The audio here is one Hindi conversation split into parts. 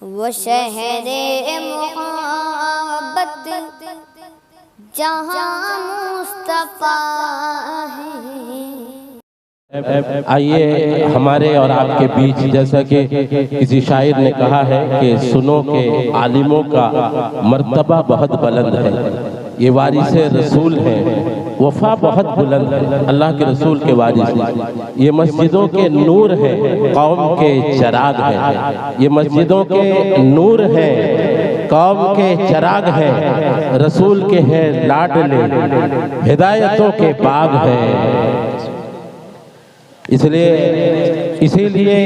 वो शहरे मोहब्बत जहाँ मुस्तफा है। आइए हमारे और आपके बीच, जैसा कि किसी शायर ने कहा है कि सुनो के आलिमों का मर्तबा बहुत बुलंद है, ये वारिसे रसूल हैं, वफा बहुत बुलंद है, अल्लाह के रसूल के वारिस। ये मस्जिदों के नूर हैं, कौम के चराग हैं। ये मस्जिदों के नूर हैं, कौम के चराग हैं, रसूल के हैं लाडले, हिदायतों के बाग हैं। इसीलिए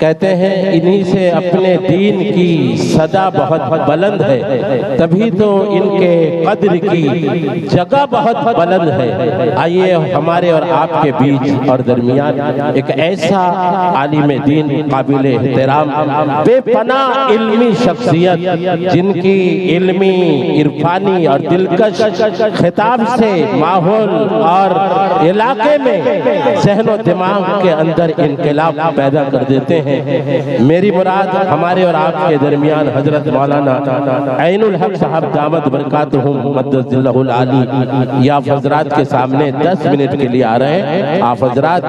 कहते हैं इन्हीं से अपने दीन की सदा बहुत बुलंद है, तभी तो इनके कद्र की जगह बहुत बुलंद है। आइए हमारे और आपके बीच और दरमियान एक ऐसा आलिम दीन काबिल एहतराम बेपनाह इल्मी शख्सियत, जिनकी इल्मी इरफानी और दिलकश खिताब से माहौल और इलाके में ज़हन दिमाग के अंदर इनकलाब पैदा कर देते हैं। मेरी मुराद हमारे और आपके दरमियान हजरत मौलाना ऐनुल हक साहब दामद बरकातुहुम मद्दजिल्लाहुल आली, या हजरात के सामने 10 मिनट के लिए आ रहे हैं। आप हजरात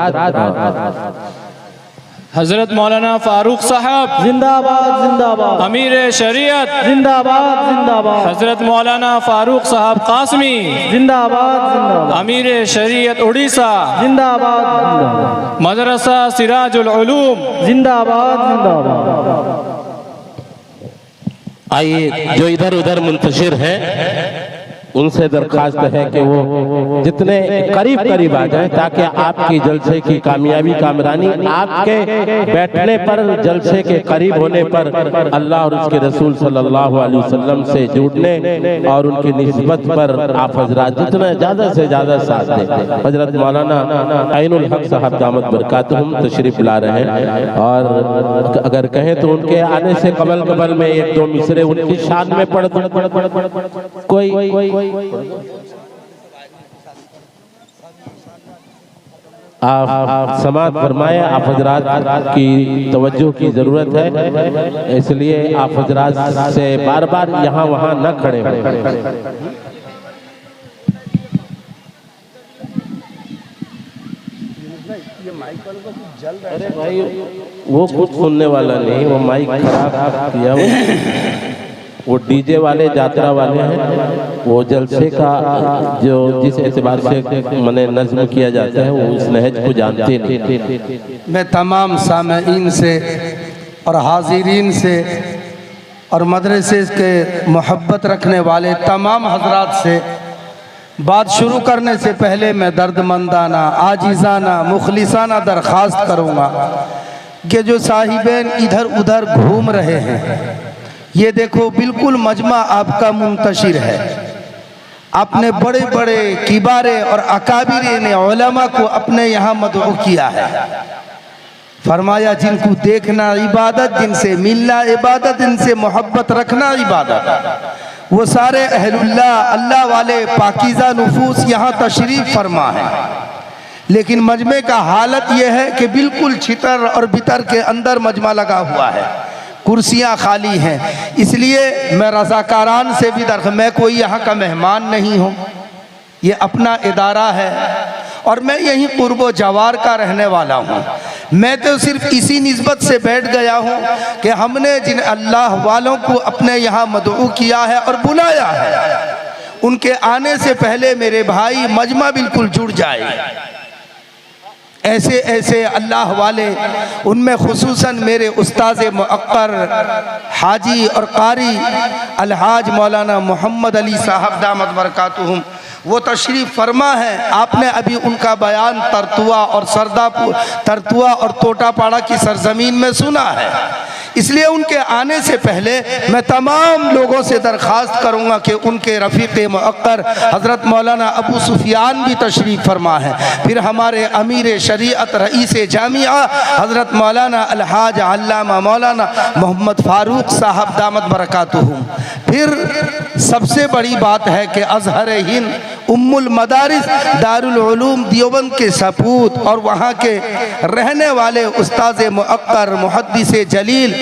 हजरत मौलाना फारूक साहब जिंदाबाद जिंदाबाद, अमीर शरीयत जिंदाबाद जिंदाबाद, हजरत मौलाना फारूक साहब कासमी जिंदाबाद जिंदाबाद, अमीर शरीयत उड़ीसा जिंदाबाद जिंदाबाद, मदरसा सिराजुल उलूम जिंदाबाद जिंदाबाद। आइए जो इधर उधर मुंतशिर है उनसे दरखास्त है कि वो जितने करीब करीब आ जाए, ताकि आपकी जलसे की कामयाबी कामरानी आपके बैठने पर, जलसे के करीब होने पर अल्लाह और उसके रसूल सल्लल्लाहु अलैहि वसल्लम से जुड़ने और उनकी निस्बत पर आप हजरात जितना ज़्यादा से ज़्यादा साथ दें। हजरत मौलाना ऐनुल हक साहब दामद बरकातुहुम तशरीफ ला रहे हैं, और अगर कहें तो उनके आने से कबल में एक दो मिसरे उनकी शान में पढ़ कोई आप समात फरमाए। आप हजरात की तवज्जो की जरूरत है, इसलिए आप हजरात से बार बार यहाँ वहाँ न खड़े हों। अरे भाई वो कुछ सुनने वाला नहीं, वो माइक खराब किया वो डीजे वाले यात्रा वाले हैं। वो जलसे का जो जिस एतबार से मने नज़्म किया जाता है वो उस नहज को जानते नहीं। मैं तमाम सामईन से और हाजिरीन से और मदरसे के मोहब्बत रखने वाले तमाम हजरात से बात शुरू करने से पहले मैं दर्दमंदाना आजिज़ाना मुखलिसाना दरख्वास्त करूँगा कि जो साहिबैन इधर उधर घूम रहे हैं, ये देखो बिल्कुल मजमा आपका मुंतशिर है। आपने बड़े बड़े किबारे और अकाबिर ने उलमा को अपने यहाँ मदऊ किया है। फरमाया जिनको देखना इबादत, जिनसे मिलना इबादत, जिनसे मोहब्बत रखना इबादत। वो सारे अहलुल्लाह अल्लाह वाले पाकीज़ा नुफूस यहाँ तशरीफ़ फरमा है, लेकिन मजमे का हालत यह है कि बिल्कुल छितर और बितर के अंदर मजमा लगा हुआ है, कुर्सियां खाली हैं। इसलिए मैं रज़ाकारान से भी मैं कोई यहाँ का मेहमान नहीं हूँ, ये अपना इदारा है और मैं यहीं कुर्बो जवार का रहने वाला हूँ। मैं तो सिर्फ इसी निस्बत से बैठ गया हूँ कि हमने जिन अल्लाह वालों को अपने यहाँ मदऊ किया है और बुलाया है, उनके आने से पहले मेरे भाई मजमा बिल्कुल जुड़ जाए। ऐसे ऐसे अल्लाह वाले, उनमें खुसूसन मेरे उस्ताद मुअक्कर हाजी और कारी अलहाज मौलाना मोहम्मद अली साहब दामद बरकातुहुम, वो तशरीफ़ फरमा है। आपने अभी उनका बयान तरतुआ और तोटापाड़ा की सरजमीन में सुना है। इसलिए उनके आने से पहले मैं तमाम लोगों से दरख्वास्त करूँगा कि उनके रफ़ीक़ मुअक्कर हज़रत मौलाना अबू सुफियान भी तशरीफ़ फरमा है, फिर हमारे अमीर शरीयत रईस जामिया हज़रत मौलाना अलहाज अल्लामा मौलाना मोहम्मद फ़ारूक साहब दामद बरकातुहुम। फिर सबसे बड़ी बात है कि अज़हर हिंद उम्मुल मदारिस दारुल उलूम देवबंद के सपूत और वहाँ के रहने वाले उस्ताद मुअक्कर मुहद्दिस जलील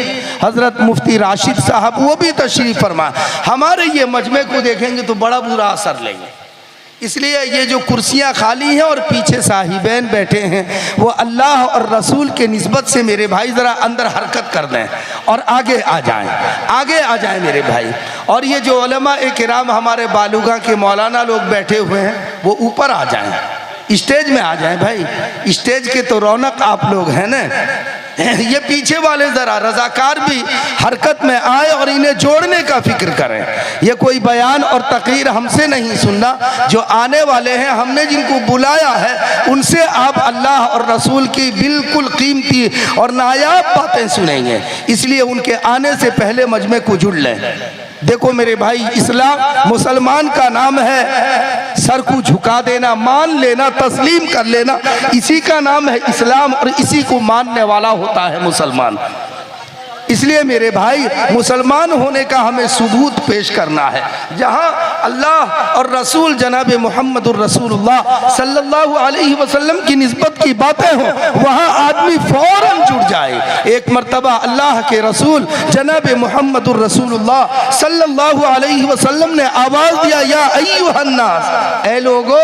हज़रत मुफ्ती राशिद साहब, वो भी तशरीफ़ फरमा। हमारे ये मजमे को देखेंगे तो बड़ा बुरा असर लेंगे। इसलिए ये जो कुर्सियाँ खाली हैं और पीछे साहिबैन बैठे हैं, वो अल्लाह और रसूल के निस्बत से मेरे भाई ज़रा अंदर हरकत कर दें और आगे आ जाएं, आगे आ जाएं मेरे भाई। और ये जो उलमा ए किराम हमारे बालूगा के मौलाना लोग बैठे हुए हैं, वो ऊपर आ जाएं, स्टेज में आ जाएं भाई। स्टेज के तो रौनक आप लोग हैं ना। ये पीछे वाले ज़रा रज़ाकार भी हरकत में आए और इन्हें जोड़ने का फिक्र करें। ये कोई बयान और तकरीर हमसे नहीं सुनना, जो आने वाले हैं हमने जिनको बुलाया है उनसे आप अल्लाह और रसूल की बिल्कुल कीमती और नायाब बातें सुनेंगे। इसलिए उनके आने से पहले मजमे को जुड़ लें। देखो मेरे भाई, इस्लाम मुसलमान का नाम है सर को झुका देना, मान लेना, तस्लीम कर लेना, इसी का नाम है इस्लाम और इसी को मानने वाला होता है मुसलमान। इसलिए मेरे भाई, मुसलमान होने का हमें सबूत पेश करना है। जहाँ अल्लाह और रसूल जनाब मुहम्मदुर रसूलुल्लाह सल्लल्लाहु अलैहि वसल्लम की निस्बत की बातें हों, वहाँ आदमी फौरन जुड़ जाए। एक मर्तबा अल्लाह के रसूल जनाब मुहम्मदुर रसूलुल्लाह सल्लल्लाहु अलैहि वसल्लम ने आवाज़ दिया, या अय्युहन्नास, ऐ लोगो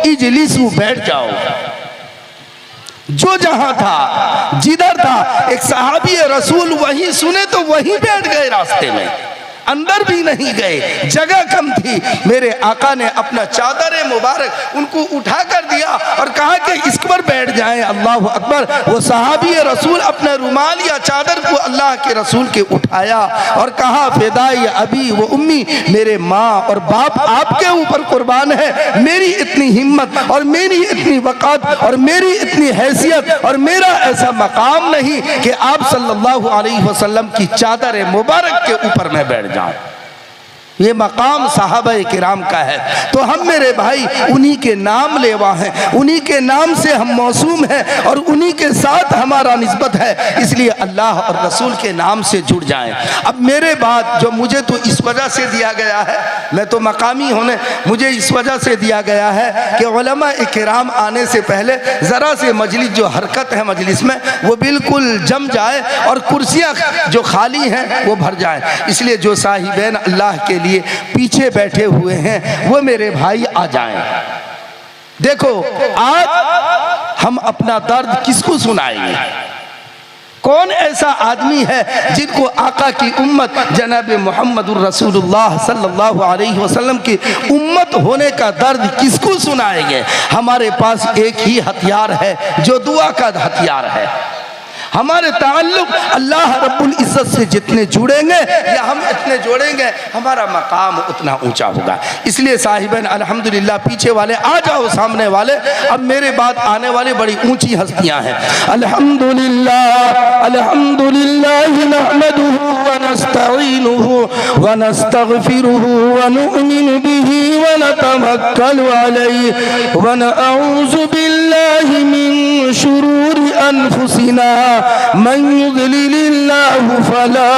इजलिसु, बैठ जाओ। जो जहां था, जिधर था, एक सहाबी रसूल वहीं सुने तो वहीं बैठ गए, रास्ते में अंदर भी नहीं गए, जगह कम थी। मेरे आका ने अपना चादर मुबारक उनको उठा कर दिया और कहा कि इस पर बैठ जाएं। अल्लाह अकबर। वो सहाबी रसूल अपना रुमाल या चादर को अल्लाह के रसूल के उठाया और कहा, फिदाई अबी व उम्मी, मेरे माँ और बाप आपके ऊपर कुर्बान है। मेरी इतनी हिम्मत और मेरी इतनी वक़ात और मेरी इतनी हैसियत और मेरा ऐसा मकाम नहीं कि आप सल्लल्लाहु अलैहि वसल्लम की चादर मुबारक के ऊपर मैं बैठ जाऊं। ये मकाम साहबा किराम का है। तो हम मेरे भाई उन्हीं के नाम लेवा हैं, उन्हीं के नाम से हम मौसूम हैं और उन्हीं के साथ हमारा निस्बत है। इसलिए अल्लाह और रसूल के नाम से जुड़ जाएं। अब मेरे बात जो मुझे तो इस वजह से दिया गया है, मैं तो मकामी होने, मुझे इस वजह से दिया गया है कि उलमा किराम आने से पहले ज़रा से मजलिस जो हरकत है मजलिस में वो बिल्कुल जम जाए और कुर्सियाँ जो खाली हैं वो भर जाएँ। इसलिए जो साहिबैन अल्लाह के लिए पीछे बैठे हुए हैं वो मेरे भाई आ जाएं। देखो आज हम अपना दर्द किसको सुनाएंगे? कौन ऐसा आदमी है जिनको आका की उम्मत जनाब मुहम्मदुर रसूलुल्लाह सल्लल्लाहु अलैहि वसल्लम की उम्मत होने का दर्द किसको सुनाएंगे? हमारे पास एक ही हथियार है जो दुआ का हथियार है। हमारे ताल्लुक अल्लाह रब्बुल इज़्ज़त से जितने जुड़ेंगे या हम इतने जोड़ेंगे, हमारा मकाम उतना ऊंचा होगा। इसलिए साहिबन अल्हम्दुलिल्लाह, पीछे वाले आ जाओ, सामने वाले। अब मेरे बाद आने वाली बड़ी ऊंची हस्तियां हैं। अल्हम्दुलिल्लाह अल्हम्दुलिल्लाह नहमदुहु व नस्तईनुहु व नस्तगफिरुहु व नु'मिनु बिही व नतवक्कलु अलैहि व नऊज़ु बिल्लाहि मिन शुरूरि अनफुसिना मन युद्लिलिल्लाहु फला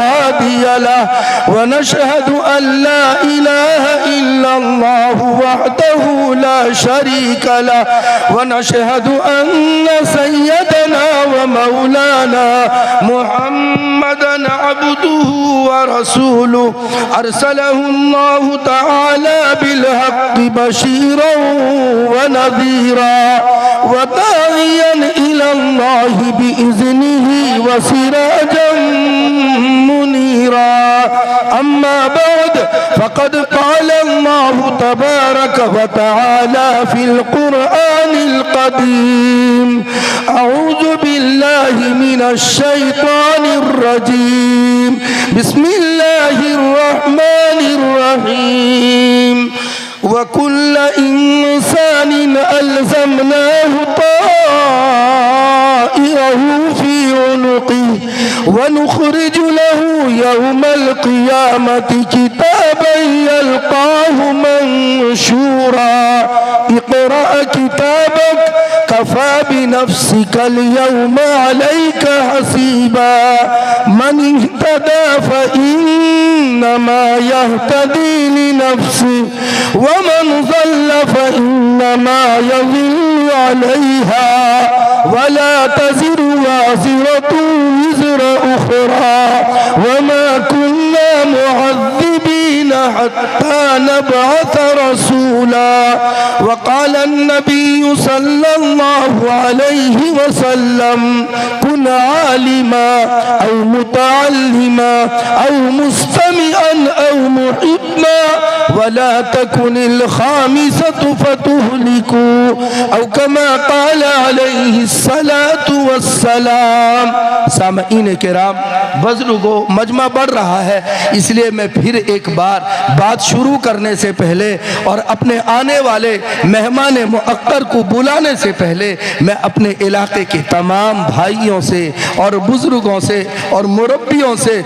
हादिय लहु व नशहदु अल्ला इलाहा इल्लल्लाहु वहदहु ला शरीक लहु व नशहदु अन्न सय्यदना व मौलाना मुहम्मदन अब्दुहु व रसूलुहु अरसलहु अल्लाहु तआला बिल हक़्क़ि बशीरन व नज़ीरा व दाइयन इलल्लाहि बिइज़्निही व सिराजन मुनीरा। अम्मा बाद फ़क़द क़ाल अल्लाहु तबारक व तआला फ़िल क़ुरआनिल क़दीम, अऊज़ु बिल्लाहि मिनश शैतानिर रजीम, बिस्मिल्लाहिर रहमानिर रहीम। व कुल्ल इंसानिन अल्ज़मनाहु ताइरहु फी उनुक़िहि व नुख़रिजु लहु यौमल क़ियामति किताबन यल्क़ाहु मंशूरा। इक़रा किताबक कफ़ा बिनफ़्सिकल यौमा अलैका हसीबा। मन इह्तदा फ़इन्न फइन्नमा यहतदी लिनफ्सि वमन ज़ल्ल फइन्नमा यज़िल्लु अलैहा वला तज़िरु वाज़िरतुन विज़रा उख़रा वमा कुन्ना मुअज़्ज़िबीना हत्ता नबअथ रसूला वक़ाल अन्नबिय्यु सल्लल्लाहु अलैहि वसल्लम कुन आलिमा औ मुतअल्लिमा औ मुस्तमिअन औ मुहिब्बा वला तकुनिल खामिसतु फतुहलिकू औ कमा क़ाल अलैहिस्सलातु वस्सलाम। सामईन किराम, बुज़ुर्गों, मजमा बढ़ रहा है, इसलिए मैं फिर एक बार बात शुरू करने से पहले और अपने आने वाले मेहमान मुअक्कर को बुलाने से पहले मैं अपने इलाके के तमाम भाइयों से और बुजुर्गों से और मुरब्बियों से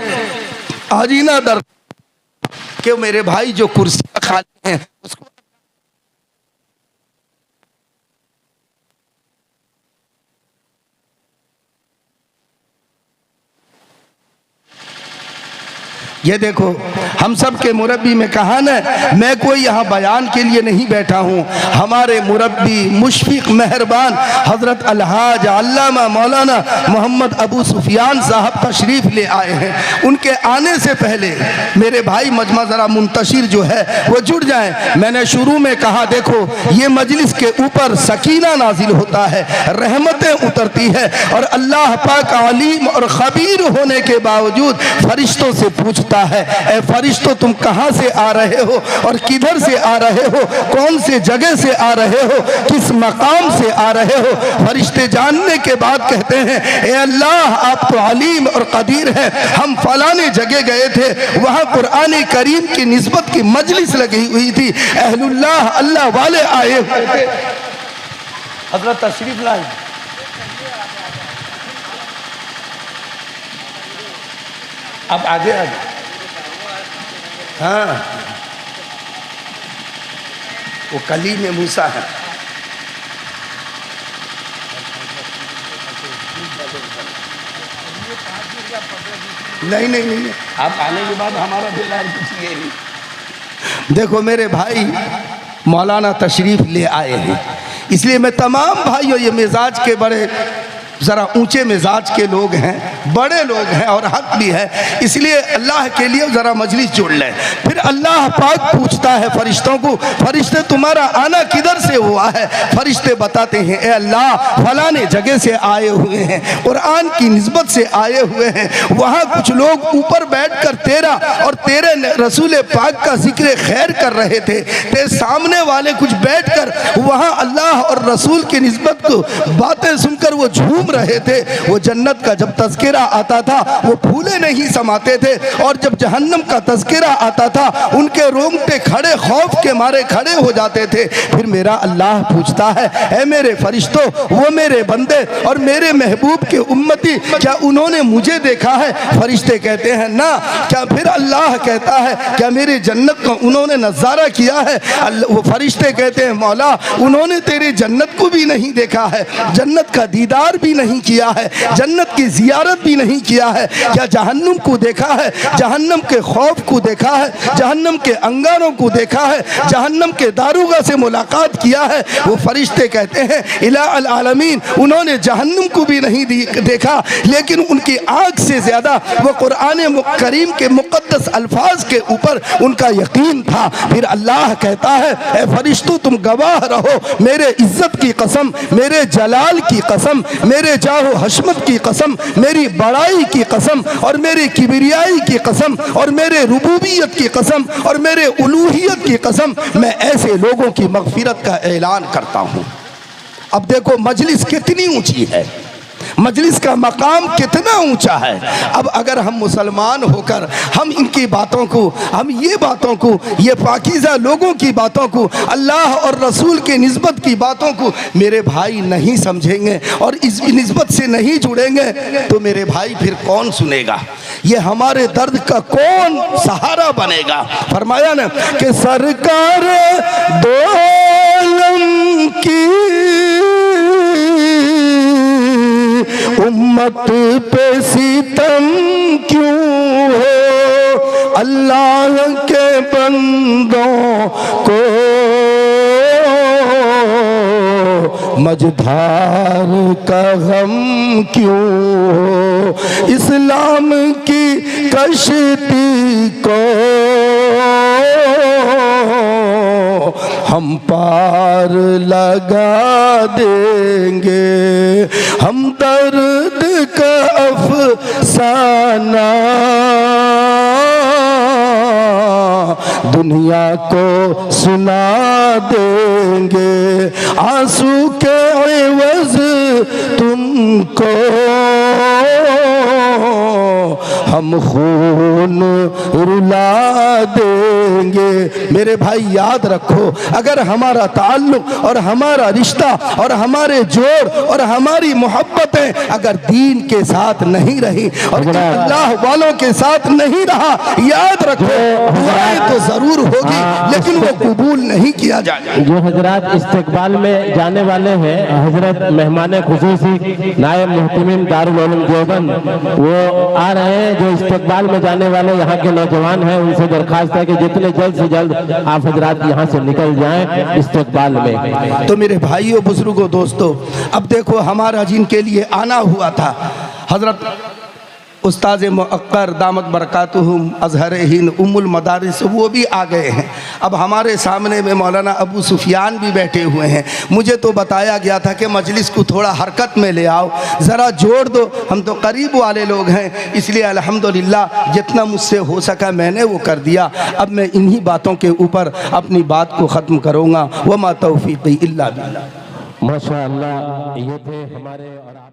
आजीना दर कि मेरे भाई जो कुर्सियां खाली हैं उसको ये देखो, हम सब के मुरब्बी में कहा ना, मैं कोई यहाँ बयान के लिए नहीं बैठा हूँ। हमारे मुरब्बी मुशफिक मेहरबान हज़रत अलहाज अल्लामा मौलाना मोहम्मद अबू सुफियान साहब तशरीफ़ ले आए हैं। उनके आने से पहले मेरे भाई मजमा ज़रा मुंतशिर जो है वो जुड़ जाएं। मैंने शुरू में कहा, देखो ये मजलिस के ऊपर सकीना नाजिल होता है, रहमतें उतरती है और अल्लाह पाक अलीम और खबीर होने के बावजूद फरिश्तों से पूछता है, ए फरिश्तों तुम कहां से आ रहे हो और किधर से आ रहे हो, कौन से जगह से आ रहे हो, किस मकाम से आ रहे हो। फरिश्ते जानने के बाद कहते हैं, ए अल्लाह आप तो अलीम और कदीर हैं, हम फलाने जगह गए थे, वहां कुरान करीम की निस्बत की मजलिस लगी हुई थी, अहलुल्लाह अल्लाह वाले आए हुए थे। हजरत तशरीफ लाए। अब आगे आगे। हाँ, वो कलीम मूसा है। नहीं नहीं नहीं, आप आने के बाद हमारा दिलदार कुछ ये नहीं। देखो मेरे भाई मौलाना तशरीफ ले आए हैं, इसलिए मैं तमाम भाइयों, ये मिजाज के बड़े ज़रा ऊंचे मिजाज के लोग हैं, बड़े लोग हैं और हक भी है, इसलिए अल्लाह के लिए ज़रा मजलिस जोड़ लें। फिर अल्लाह पाक पूछता है फरिश्तों को, फरिश्ते तुम्हारा आना किधर से हुआ है। फरिश्ते बताते हैं, ए अल्लाह फलाने जगह से आए हुए हैं, कुरान की निस्बत से आए हुए हैं, वहाँ कुछ लोग ऊपर बैठकर तेरा और तेरे रसूल पाक का जिक्र खैर कर रहे थे, ते सामने वाले कुछ बैठकर वहाँ अल्लाह और रसूल की निस्बत को बातें सुनकर वो झूम रहे थे। वो जन्नत का जब तज़किरा आता था वो फूले नहीं समाते थे, और जब जहन्नम का तज़किरा आता था उनके रोंगटे खड़े खौफ के मारे खड़े हो जाते थे। फिर मेरा अल्लाह पूछता है, ऐ मेरे फरिश्तों, वो मेरे बंदे और मेरे महबूब के उम्मती, क्या उन्होंने मुझे देखा है। फरिश्ते कहते हैं ना। क्या फिर अल्लाह कहता है, क्या मेरे जन्नत का उन्होंने नज़ारा किया है। वो फरिश्ते कहते हैं, मौला उन्होंने तेरे जन्नत को भी नहीं देखा है, जन्नत का दीदार भी नहीं किया है, जन्नत की जियारत भी नहीं किया है। क्या जहन्नुम को देखा है, जहन्नम के खौफ को देखा है, जहन्नम के अंगारों को देखा है, जहन्नम के दारुगा से मुलाकात किया है। वो फरिश्ते कहते हैं, इला अल आलमीन, उन्होंने जहन्नुम को भी नहीं देखा, लेकिन उनकी आँख से ज़्यादा वो कुरान करीम के मुक़द्दस अल्फाज के ऊपर उनका यकीन था। फिर अल्लाह कहता है, ए फरिश्तों तुम गवाह रहो, मेरे इज्जत की कसम, मेरे जलाल की कसम, मेरे जाहो हशमत की कसम, मेरी बड़ाई की कसम और मेरी किबरियाई की कसम और मेरे रुबूबियत की कसम और मेरे उलूहियत की कसम, मैं ऐसे लोगों की मग़फ़िरत का ऐलान करता हूँ। अब देखो मजलिस कितनी ऊंची है, मजलिस का मकाम कितना ऊंचा है। अब अगर हम मुसलमान होकर हम इनकी बातों को, हम ये बातों को, ये पाकीज़ा लोगों की बातों को, अल्लाह और रसूल के निस्बत की बातों को मेरे भाई नहीं समझेंगे और इस निस्बत से नहीं जुड़ेंगे, तो मेरे भाई फिर कौन सुनेगा, ये हमारे दर्द का कौन सहारा बनेगा। फरमाया ना कि सरकार दो आलम की उम्मत पे सितम क्यों हो, अल्लाह के बंदों को मझधार का गम क्यों हो, इस्लाम की कश्ती को हम पार लगा देंगे, हम दर्द का अफसाना दुनिया को सुना देंगे, आंसू के एवज तुमको हम खून रुला देंगे। मेरे भाई याद रखो, अगर हमारा ताल्लुक और हमारा रिश्ता और हमारे जोड़ और हमारी मोहब्बतें अगर दीन के साथ नहीं रही और अल्लाह वालों के साथ नहीं रहा, याद रखो दुआएं तो जरूर होगी लेकिन वो कबूल नहीं किया जाएगा। जो हजरात इस्तकबाल में जाने वाले हैं, हजरत मेहमान खुसूसी नायब मुहतमिम दारुल उलूम देवबंद वो आ रहे हैं। जो इस्तकबाल में जाने वाले यहाँ के नौजवान हैं, उनसे दरखास्त है कि जितने जल्द से जल्द आप हजरात यहाँ से निकल जाएं इस्तकबाल में। तो मेरे भाइयों बुजुर्गों दोस्तों, अब देखो हमारा जिनके लिए आना हुआ था हजरत उस्ताद मुअक्कर दामत बरकातुहुम अजहर हिंद उम्मुल मदारिस, वो भी आ गए हैं। अब हमारे सामने में मौलाना अबू सुफियान भी बैठे हुए हैं। मुझे तो बताया गया था कि मजलिस को थोड़ा हरकत में ले आओ, ज़रा जोड़ दो, हम तो करीब वाले लोग हैं, इसलिए अल्हम्दुलिल्लाह जितना मुझसे हो सका मैंने वो कर दिया। अब मैं इन्हीं बातों के ऊपर अपनी बात को ख़त्म करूँगा। वमा तौफ़ीक़ी इल्ला बिल्लाह। माशाअल्लाह, ये थे हमारे और